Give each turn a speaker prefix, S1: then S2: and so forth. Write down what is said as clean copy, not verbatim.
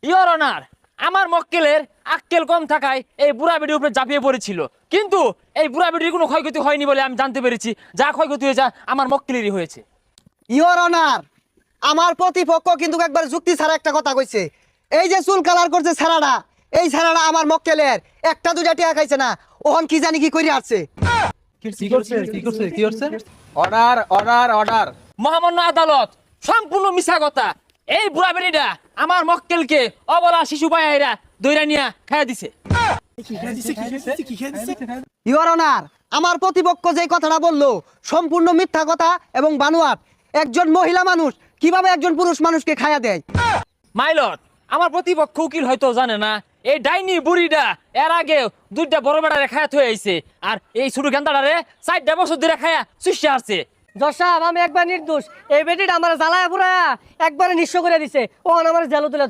S1: Your honour, আমার মক্কেলের আক্কেল কম থাকায় এই বুড়া বেটির উপরে ঝাঁপিয়ে পড়েছিল, কিন্তু এই বুড়া বেটির কোনো ক্ষয়ক্ষতি হয়নি বলে আমি জানতে পেরেছি। যা ক্ষয়ক্ষতি হয়েছে আমার মক্কেলেরই হয়েছে।
S2: ইওর অনার, আমার প্রতিপক্ষ কিন্তু একবার যুক্তি ছাড়া একটা কথা কইছে। এই যে চুল কালার করছে ছাড়াটা, এই ছাড়াটা আমার মক্কেলের একটা দুইটা টিয়া খাইছে না, ওহন কি জানি কি করে আসছে।
S3: Order order order.
S1: মহামান্য আদালত, সম্পূর্ণ মিছা কথা। এই বুড়া বেটিটা আমার মক্কেলকে অবলা শিশু পায়রা দইরা নিয়া খাইয়া দিছে।
S2: ইওর অনার, আমার প্রতিপক্ষ যে কথাটা বললো সম্পূর্ণ মিথ্যা কথা এবং বানোয়াট। একজন মহিলা মানুষ কিভাবে একজন পুরুষ মানুষকে খায়া দেয়?
S1: মাইলট, আমার প্রতিপক্ষ উকিল হয়তো জানে না, এই ডাইনি বুড়িটা এর আগে দুইটা বড় বেড়ারে খায়া থয়ে আইছে, আর এই ছোট গেন্দাটারে 4 বছর ধরে খায়া চুষে আসছে।
S4: জজ সাহেব, আমি একবার নির্দোষ। এই বেটিটা আমার জ্বালায় পুরা একবারে নিঃস্ব করে দিছে। ও আমার জেল তুলে